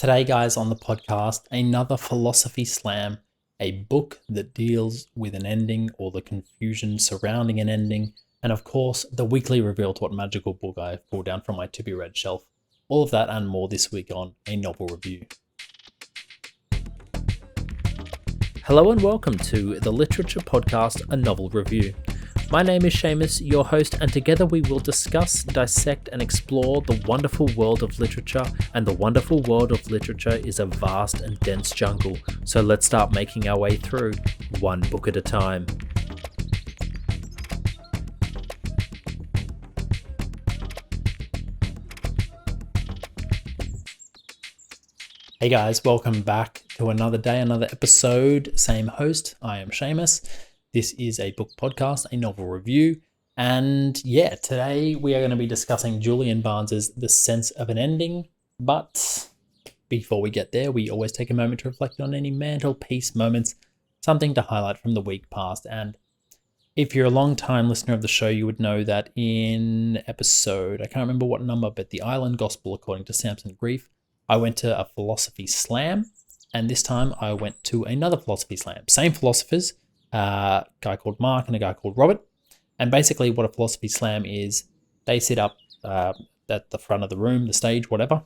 Today, guys, on the podcast, another philosophy slam, a book that deals with an ending or the confusion surrounding an ending, and of course, the weekly reveal to what magical book I've pulled down from my to-be-read shelf. All of that and more this week on A Novel Review. Hello and welcome to the Literature Podcast, A Novel Review. My name is Seamus, your host, and together we will discuss, dissect, and explore the wonderful world of literature. And the wonderful world of literature is a vast and dense jungle, so let's start making our way through, one book at a time. Hey guys, welcome back to another day, another episode, same host. I am Seamus. This is a book podcast, a novel review, and today we are going to be discussing Julian Barnes's The Sense of an Ending, but before we get there, we always take a moment to reflect on any mantelpiece moments, something to highlight from the week past. And if you're a long-time listener of the show, you would know that in episode, I can't remember what number, but The Island Gospel According to Samson Grief, I went to a philosophy slam, and this time I went to another philosophy slam. Same philosophers, a guy called Mark and a guy called Robert. And basically what a philosophy slam is, they sit up at the front of the room, the stage, whatever,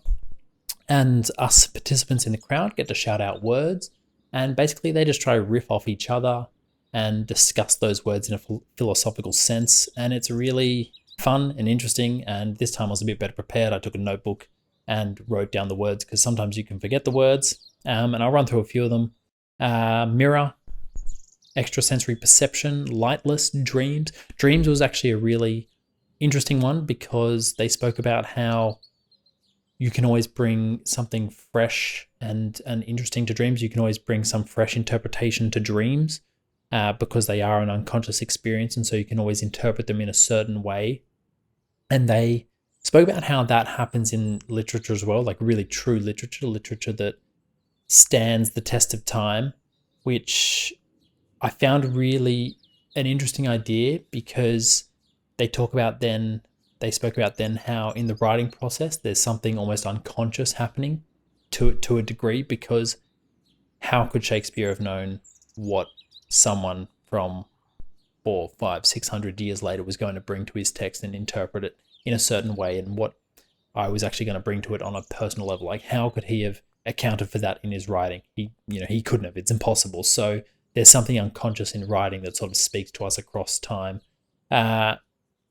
and us participants in the crowd get to shout out words, and basically they just try to riff off each other and discuss those words in a philosophical sense. And it's really fun and interesting, and this time I was a bit better prepared. I took a notebook and wrote down the words, because sometimes you can forget the words, and I'll run through a few of them. Mirror, extrasensory perception, lightless, dreams. Dreams was actually a really interesting one because they spoke about how you can always bring something fresh and interesting to dreams. You can always bring some fresh interpretation to dreams because they are an unconscious experience, and so you can always interpret them in a certain way. And they spoke about how that happens in literature as well, like really true literature that stands the test of time, which I found really an interesting idea, because they spoke about then how in the writing process there's something almost unconscious happening to a degree, because how could Shakespeare have known what someone from 400, 500, 600 years later was going to bring to his text and interpret it in a certain way, and what I was actually going to bring to it on a personal level? Like, how could he have accounted for that in his writing? He couldn't have. It's impossible. So there's something unconscious in writing that sort of speaks to us across time,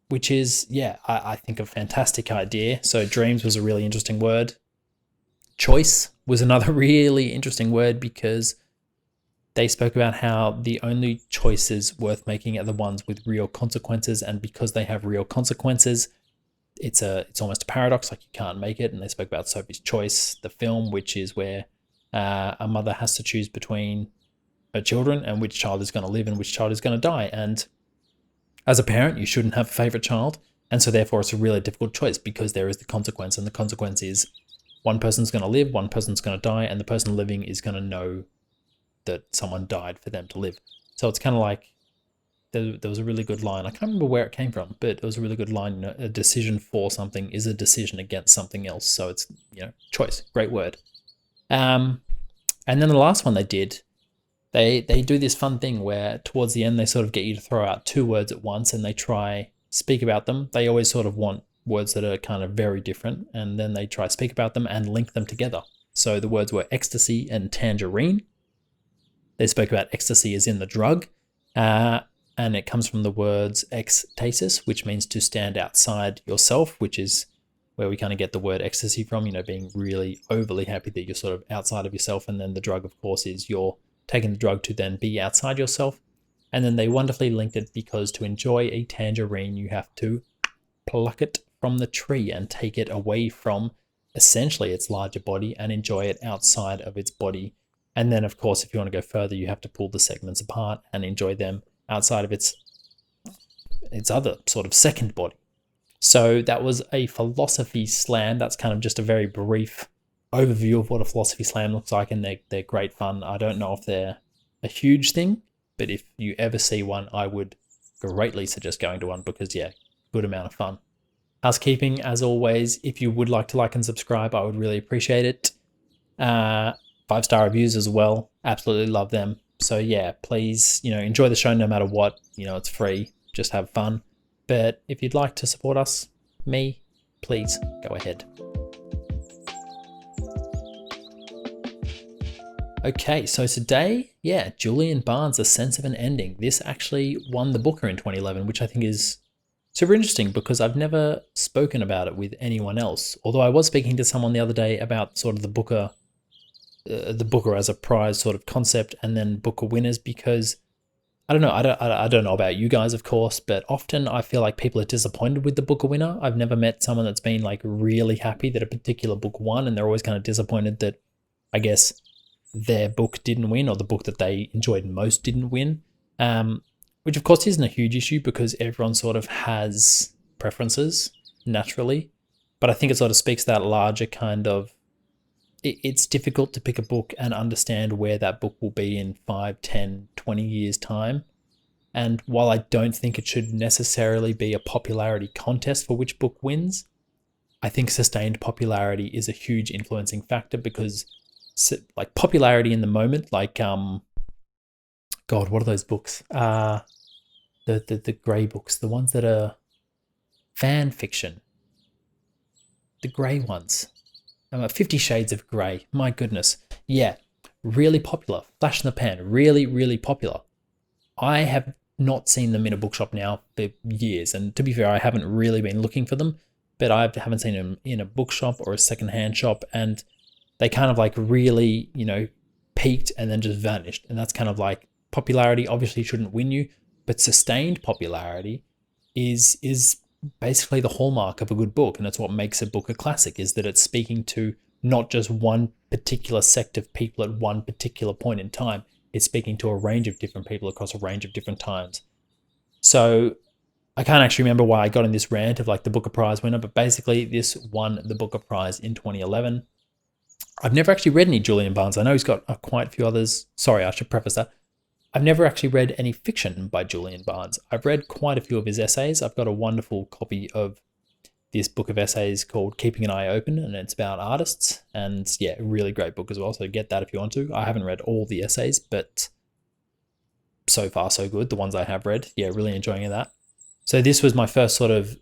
which is, I think a fantastic idea. So dreams was a really interesting word. Choice was another really interesting word, because they spoke about how the only choices worth making are the ones with real consequences, and because they have real consequences, it's almost a paradox, like you can't make it. And they spoke about Sophie's Choice, the film, which is where a mother has to choose between her children and which child is going to live and which child is going to die. And as a parent, you shouldn't have a favorite child, and so therefore it's a really difficult choice, because there is the consequence, and the consequence is one person's going to live, one person's going to die, and the person living is going to know that someone died for them to live. So it's kind of like, there was a really good line. I can't remember where it came from, but it was a really good line. A decision for something is a decision against something else. So it's, choice. Great word. And then the last one they did, they do this fun thing where towards the end they sort of get you to throw out two words at once, and they try speak about them. They always sort of want words that are kind of very different, and then they try speak about them and link them together. So the words were ecstasy and tangerine. They spoke about ecstasy as in the drug, and it comes from the words ekstasis, which means to stand outside yourself, which is where we kind of get the word ecstasy from, being really overly happy that you're sort of outside of yourself. And then the drug, of course, is you're taking the drug to then be outside yourself. And then they wonderfully linked it, because to enjoy a tangerine, you have to pluck it from the tree and take it away from essentially its larger body and enjoy it outside of its body. And then, of course, if you want to go further, you have to pull the segments apart and enjoy them outside of its other sort of second body. So that was a philosophy slam. That's kind of just a very brief overview of what a philosophy slam looks like, and they're great fun. I don't know if they're a huge thing, but if you ever see one, I would greatly suggest going to one, because good amount of fun. Housekeeping, as always, if you would like to like and subscribe, I would really appreciate it. Uh, 5-star reviews as well. Absolutely love them. So yeah, please, enjoy the show no matter what. It's free. Just have fun. But if you'd like to support us, please go ahead. Okay, so today, Julian Barnes, A Sense of an Ending. This actually won the Booker in 2011, which I think is super interesting because I've never spoken about it with anyone else. Although I was speaking to someone the other day about sort of the Booker as a prize sort of concept, and then Booker winners, because I don't know. I don't know about you guys, of course, but often I feel like people are disappointed with the Booker winner. I've never met someone that's been like really happy that a particular book won, and they're always kind of disappointed that, I guess, their book didn't win, or the book that they enjoyed most didn't win. Which of course isn't a huge issue because everyone sort of has preferences naturally. But I think it sort of speaks to that larger kind of, it's difficult to pick a book and understand where that book will be in 5, 10, 20 years' time. And while I don't think it should necessarily be a popularity contest for which book wins, I think sustained popularity is a huge influencing factor, because like popularity in the moment, like, God, what are those books? The grey books, the ones that are fan fiction, the grey ones. 50 Shades of Grey, my goodness. Yeah, really popular. Flash in the pan, really, really popular. I have not seen them in a bookshop now for years, and to be fair, I haven't really been looking for them, but I haven't seen them in a bookshop or a secondhand shop, and they kind of like really, peaked and then just vanished. And that's kind of like, popularity obviously shouldn't win you, but sustained popularity is basically the hallmark of a good book, and it's what makes a book a classic, is that it's speaking to not just one particular sect of people at one particular point in time. It's speaking to a range of different people across a range of different times. So I can't actually remember why I got in this rant of like the Booker Prize winner, but basically this won the Booker Prize in 2011. I've never actually read any Julian Barnes. I know he's got quite a few others. Sorry, I should preface that. I've never actually read any fiction by Julian Barnes. I've read quite a few of his essays. I've got a wonderful copy of this book of essays called Keeping an Eye Open, and it's about artists. And yeah, really great book as well. So get that if you want to. I haven't read all the essays, but so far so good. The ones I have read, really enjoying that. So this was my first sort of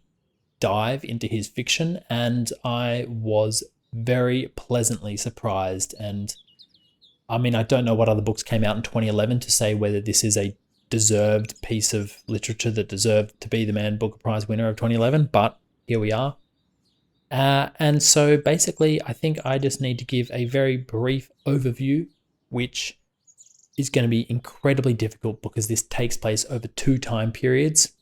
dive into his fiction, and I was very pleasantly surprised. And I mean, I don't know what other books came out in 2011 to say whether this is a deserved piece of literature that deserved to be the Man Booker Prize winner of 2011, but here we are. And so basically, I think I just need to give a very brief overview, which is going to be incredibly difficult because this takes place over 2 time periods.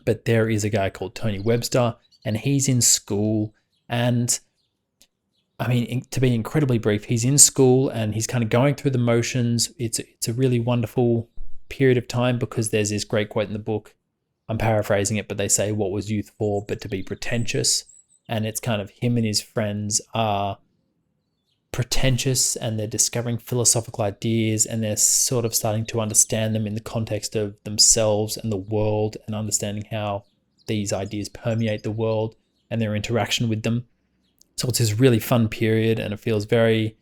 But there is a guy called Tony Webster, and he's in school, and I mean, to be incredibly brief, he's in school and he's kind of going through the motions. It's a really wonderful period of time because there's this great quote in the book. I'm paraphrasing it, but they say, "What was youth for but to be pretentious?" And it's kind of him and his friends are pretentious, and they're discovering philosophical ideas, and they're sort of starting to understand them in the context of themselves and the world, and understanding how these ideas permeate the world and their interaction with them. So it's this really fun period, and it feels very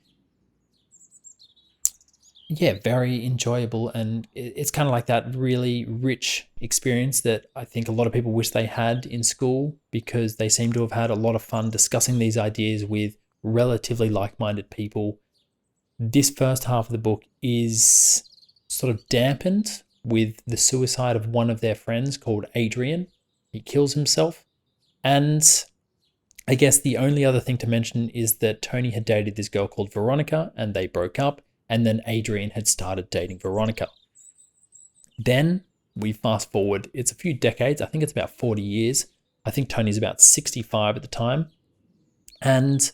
enjoyable. And it's kind of like that really rich experience that I think a lot of people wish they had in school, because they seem to have had a lot of fun discussing these ideas with relatively like-minded people. This first half of the book is sort of dampened with the suicide of one of their friends called Adrian. He kills himself. And I guess the only other thing to mention is that Tony had dated this girl called Veronica, and they broke up, and then Adrian had started dating Veronica. Then we fast forward, it's a few decades, I think it's about 40 years. I think Tony's about 65 at the time. And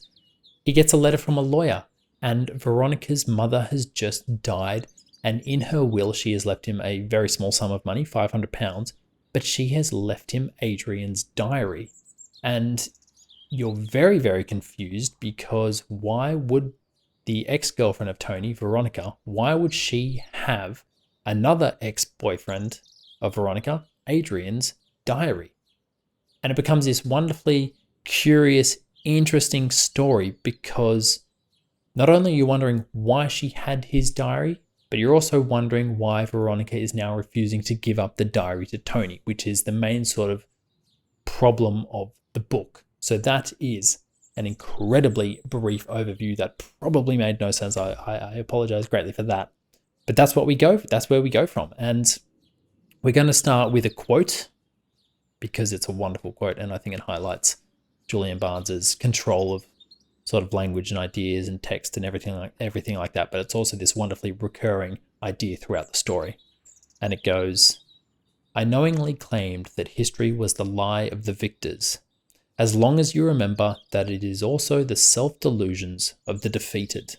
he gets a letter from a lawyer, and Veronica's mother has just died, and in her will she has left him a very small sum of money, £500, but she has left him Adrian's diary. And you're very, very confused, because why would the ex-girlfriend of Tony, Veronica, why would she have another ex-boyfriend of Veronica, Adrian's diary? And it becomes this wonderfully curious, interesting story, because not only are you wondering why she had his diary, but you're also wondering why Veronica is now refusing to give up the diary to Tony, which is the main sort of problem of the book. So that is an incredibly brief overview that probably made no sense. I apologize greatly for that. But that's where we go from. And we're going to start with a quote because it's a wonderful quote, and I think it highlights Julian Barnes's control of sort of language and ideas and text and everything like that. But it's also this wonderfully recurring idea throughout the story. And it goes, "I knowingly claimed that history was the lie of the victors, as long as you remember that it is also the self-delusions of the defeated."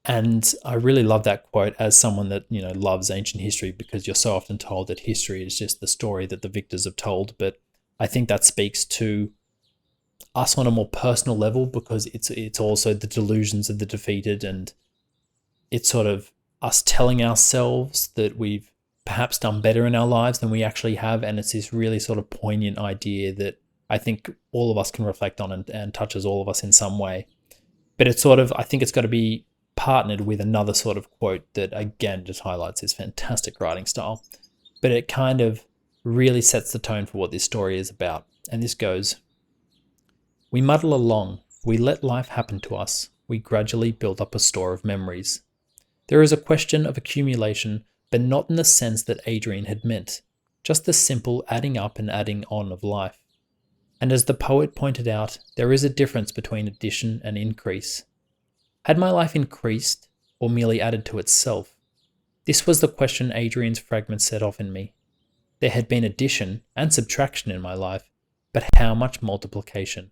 And I really love that quote as someone that, loves ancient history, because you're so often told that history is just the story that the victors have told. But I think that speaks to us on a more personal level, because it's also the delusions of the defeated, and it's sort of us telling ourselves that we've perhaps done better in our lives than we actually have. And it's this really sort of poignant idea that I think all of us can reflect on and touches all of us in some way. But it's sort of, I think it's got to be partnered with another sort of quote that again just highlights his fantastic writing style. But it kind of really sets the tone for what this story is about. And this goes, "We muddle along, we let life happen to us, we gradually build up a store of memories. There is a question of accumulation, but not in the sense that Adrian had meant, just the simple adding up and adding on of life. And as the poet pointed out, there is a difference between addition and increase. Had my life increased or merely added to itself? This was the question Adrian's fragment set off in me. There had been addition and subtraction in my life, but how much multiplication?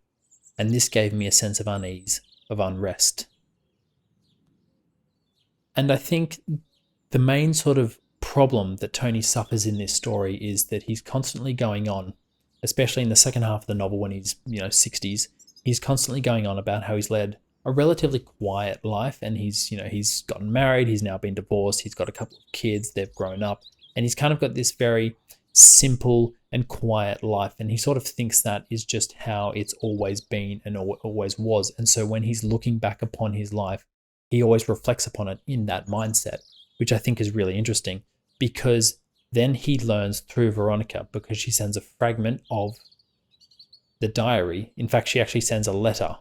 And this gave me a sense of unease, of unrest." And I think the main sort of problem that Tony suffers in this story is that he's constantly going on, especially in the second half of the novel when he's, 60s, he's constantly going on about how he's led a relatively quiet life, and he's gotten married, he's now been divorced, he's got a couple of kids, they've grown up, and he's kind of got this very simple and quiet life, and he sort of thinks that is just how it's always been and always was. And so when he's looking back upon his life, he always reflects upon it in that mindset, which I think is really interesting, because then he learns through Veronica, because she sends a fragment of the diary. In fact, she actually sends a letter.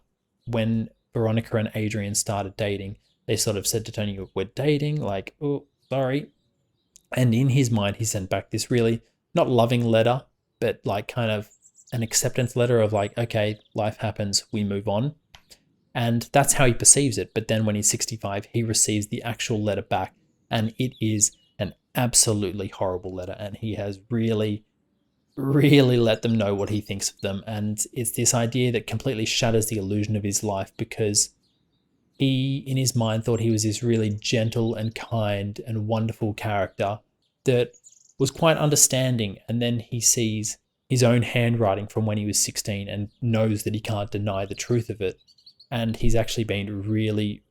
When Veronica and Adrian started dating, they sort of said to Tony, "We're dating," like, "Oh, sorry." And in his mind, he sent back this really not loving letter, but like kind of an acceptance letter of like, okay, life happens, we move on. And that's how he perceives it. But then when he's 65, he receives the actual letter back, and it is an absolutely horrible letter. And he has really let them know what he thinks of them. And it's this idea that completely shatters the illusion of his life, because he, in his mind, thought he was this really gentle and kind and wonderful character that was quite understanding. And then he sees his own handwriting from when he was 16 and knows that he can't deny the truth of it. And he's actually been really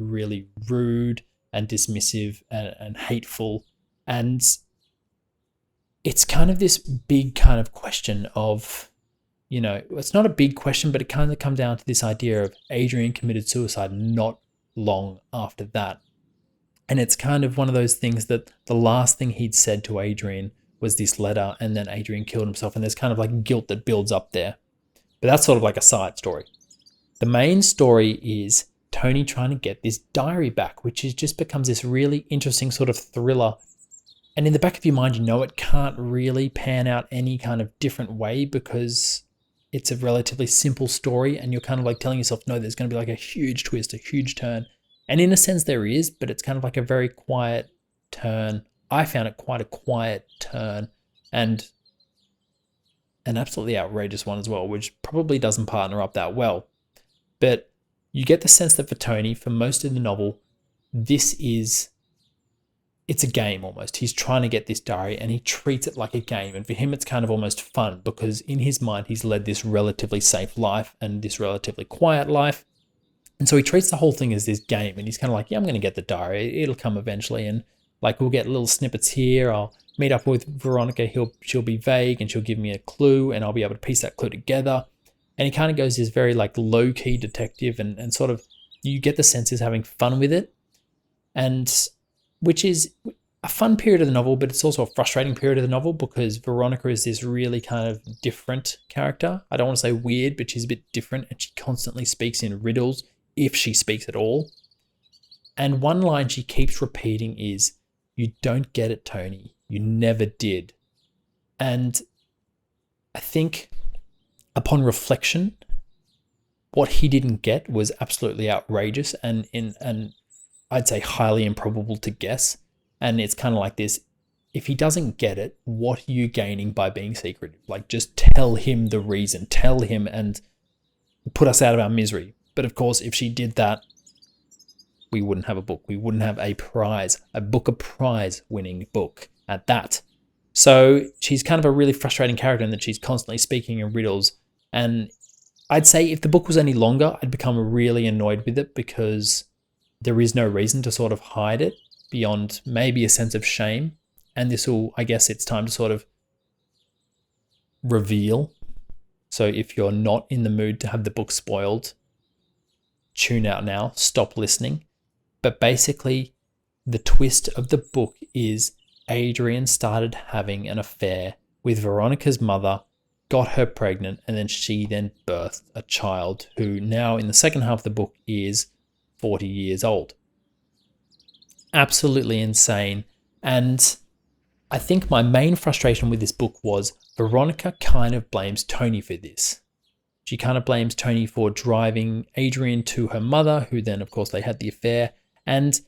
rude and dismissive and hateful. And it's kind of this big kind of question of, it's not a big question, but it kind of comes down to this idea of Adrian committed suicide not long after that. And it's kind of one of those things that the last thing he'd said to Adrian was this letter, and then Adrian killed himself, and there's kind of like guilt that builds up there. But that's sort of like a side story. The main story is Tony trying to get this diary back, which just becomes this really interesting sort of thriller. And in the back of your mind, it can't really pan out any kind of different way, because it's a relatively simple story, and you're kind of like telling yourself, no, there's going to be like a huge twist, a huge turn. And in a sense there is, but it's kind of like a very quiet turn. I found it quite a quiet turn, and an absolutely outrageous one as well, which probably doesn't partner up that well. But you get the sense that for Tony, for most of the novel, it's a game almost. He's trying to get this diary, and he treats it like a game. And for him, it's kind of almost fun, because in his mind, he's led this relatively safe life and this relatively quiet life. And so he treats the whole thing as this game, and he's kind of like, yeah, I'm going to get the diary. It'll come eventually. And like, we'll get little snippets here. I'll meet up with Veronica. She'll be vague, and she'll give me a clue, and I'll be able to piece that clue together. And he kind of goes this very like low-key detective and sort of you get the sense he's having fun with it, and which is a fun period of the novel, but it's also a frustrating period of the novel because Veronica is this really kind of different character. I don't want to say weird, but she's a bit different, and she constantly speaks in riddles, if she speaks at all. And one line she keeps repeating is, "You don't get it, Tony. You never did." And I think upon reflection, what he didn't get was absolutely outrageous and I'd say highly improbable to guess. And it's kind of like this, if he doesn't get it, what are you gaining by being secretive? Like, just tell him the reason, tell him and put us out of our misery. But of course, if she did that, we wouldn't have a book. We wouldn't have a prize, a Booker Prize winning book at that. So she's kind of a really frustrating character in that she's constantly speaking in riddles. And I'd say if the book was any longer, I'd become really annoyed with it because there is no reason to sort of hide it beyond maybe a sense of shame. And this will, I guess it's time to sort of reveal. So if you're not in the mood to have the book spoiled, tune out now, stop listening. But basically, the twist of the book is Adrian started having an affair with Veronica's mother, got her pregnant, and then she then birthed a child who now in the second half of the book is 40 years old. Absolutely insane. And I think my main frustration with this book was Veronica kind of blames Tony for this. She kind of blames Tony for driving Adrian to her mother, who then, of course, they had the affair. And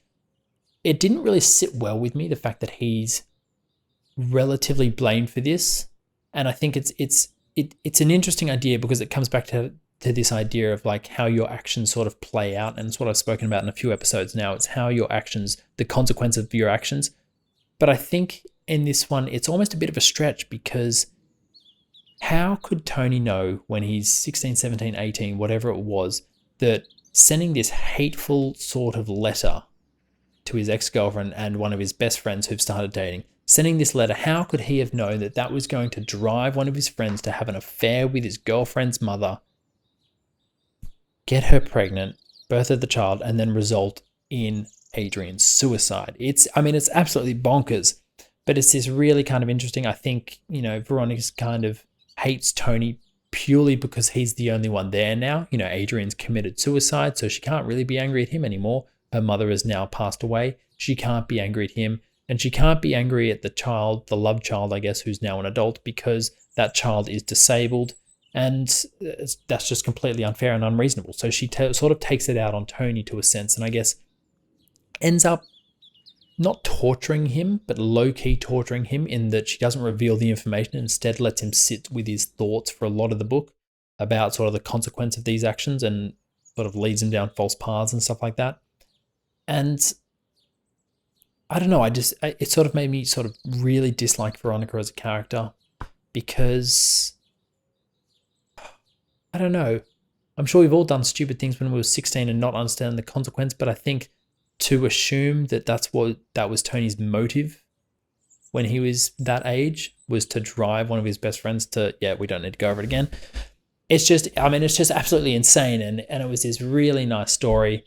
it didn't really sit well with me, the fact that he's relatively blamed for this. And I think it's an interesting idea because it comes back to this idea of like how your actions sort of play out. And it's what I've spoken about in a few episodes now. It's how your actions, the consequence of your actions. But I think in this one, it's almost a bit of a stretch because how could Tony know when he's 16, 17, 18, whatever it was, that sending this hateful sort of letter to his ex-girlfriend and one of his best friends who've started dating, sending this letter, how could he have known that that was going to drive one of his friends to have an affair with his girlfriend's mother, get her pregnant, birth of the child, and then result in Adrian's suicide? It's absolutely bonkers, but it's this really kind of interesting. I think, Veronica's kind of hates Tony purely because he's the only one there now. Adrian's committed suicide, so she can't really be angry at him anymore. Her mother has now passed away. She can't be angry at him. And she can't be angry at the child, the love child, I guess, who's now an adult, because that child is disabled. And that's just completely unfair and unreasonable. So she sort of takes it out on Tony to a sense, and I guess ends up not torturing him, but low-key torturing him in that she doesn't reveal the information, instead lets him sit with his thoughts for a lot of the book about sort of the consequence of these actions and sort of leads him down false paths and stuff like that. And I don't know, it sort of made me sort of really dislike Veronica as a character because, I don't know, I'm sure we've all done stupid things when we were 16 and not understanding the consequence, but I think to assume that that was Tony's motive when he was that age, was to drive one of his best friends to, we don't need to go over it again. It's just absolutely insane. And it was this really nice story.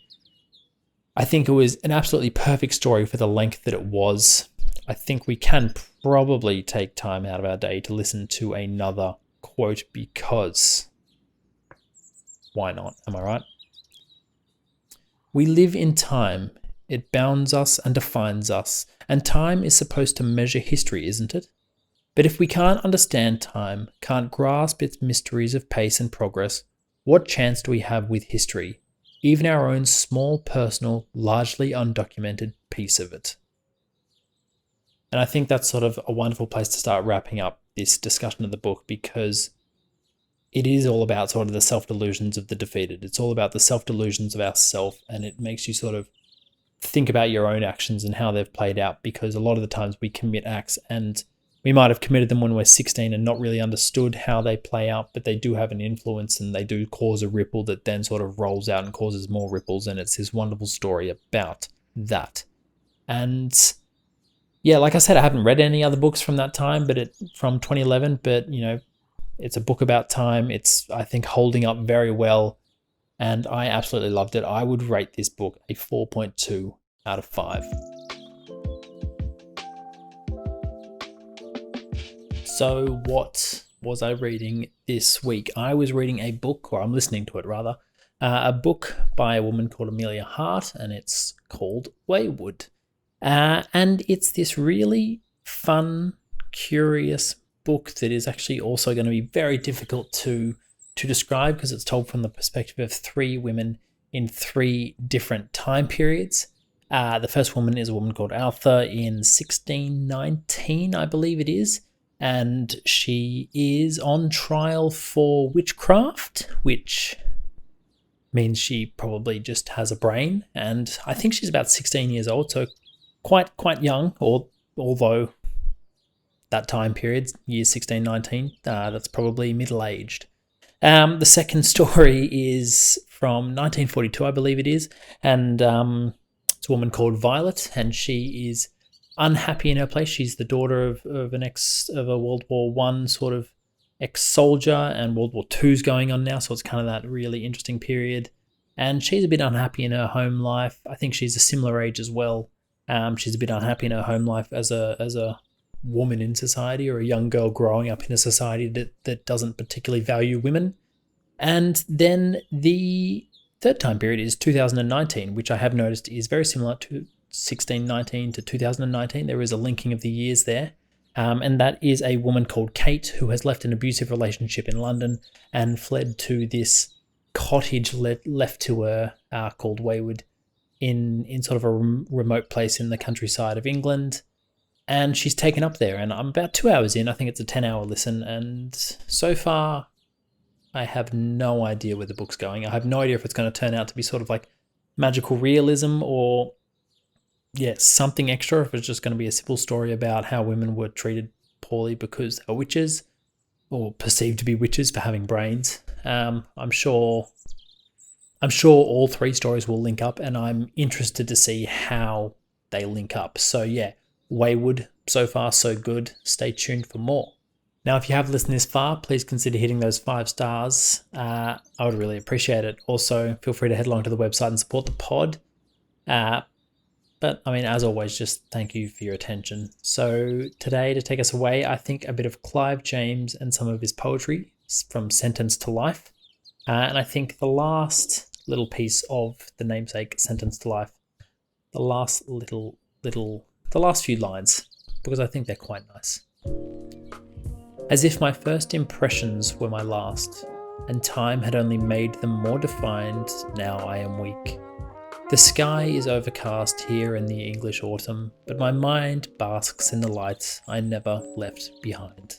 I think it was an absolutely perfect story for the length that it was. I think we can probably take time out of our day to listen to another quote because why not? Am I right? We live in time. It bounds us and defines us. And time is supposed to measure history, isn't it? But if we can't understand time, can't grasp its mysteries of pace and progress, what chance do we have with history? Even our own small, personal, largely undocumented piece of it. And I think that's sort of a wonderful place to start wrapping up this discussion of the book, because it is all about sort of the self-delusions of the defeated. It's all about the self-delusions of ourself, and it makes you sort of think about your own actions and how they've played out, because a lot of the times we commit acts and we might have committed them when we're 16 and not really understood how they play out, but they do have an influence and they do cause a ripple that then sort of rolls out and causes more ripples. And it's this wonderful story about that. And like I said, I haven't read any other books from that time, from 2011, but it's a book about time. It's, I think, holding up very well. and I absolutely loved it. I would rate this book a 4.2 out of 5. So what was I reading this week? I was reading a book, or I'm listening to it rather, a book by a woman called Emilia Hart, and it's called Waywood. And it's this really fun, curious book that is actually also going to be very difficult to describe because it's told from the perspective of 3 women in 3 different time periods. The first woman is a woman called Alpha in 1619, I believe it is. And she is on trial for witchcraft, which means she probably just has a brain. And I think she's about 16 years old, so quite young, although that time period, years 16, 19, that's probably middle-aged. The second story is from 1942, I believe it is, and it's a woman called Violet, and she is unhappy in her place. She's the daughter of a World War I sort of ex-soldier, and World War II's going on now, so it's kind of that really interesting period. And she's a bit unhappy in her home life. I think she's a similar age as well. She's a bit unhappy in her home life as a woman in society, or a young girl growing up in a society that doesn't particularly value women. And then the third time period is 2019, which I have noticed is very similar to 1619 to 2019. There is a linking of the years there. And that is a woman called Kate who has left an abusive relationship in London and fled to this cottage left to her called Waywood in sort of a remote place in the countryside of England. And she's taken up there, and I'm about 2 hours in. I think it's a 10-hour listen, and so far I have no idea where the book's going. I have no idea if it's going to turn out to be sort of like magical realism or something extra, if it's just going to be a simple story about how women were treated poorly because they were witches, or perceived to be witches for having brains. I'm sure all 3 stories will link up, and I'm interested to see how they link up. So yeah, Waywood, so far so good. Stay tuned for more. Now, if you have listened this far, please consider hitting those 5 stars. I would really appreciate it. Also, feel free to head along to the website and support the pod. But I mean, as always, just thank you for your attention. So today, to take us away, I think a bit of Clive James and some of his poetry from Sentence to Life. And I think the last little piece of the namesake Sentence to Life, the last few lines, because I think they're quite nice. As if my first impressions were my last, and time had only made them more defined, now I am weak. The sky is overcast here in the English autumn, but my mind basks in the lights I never left behind.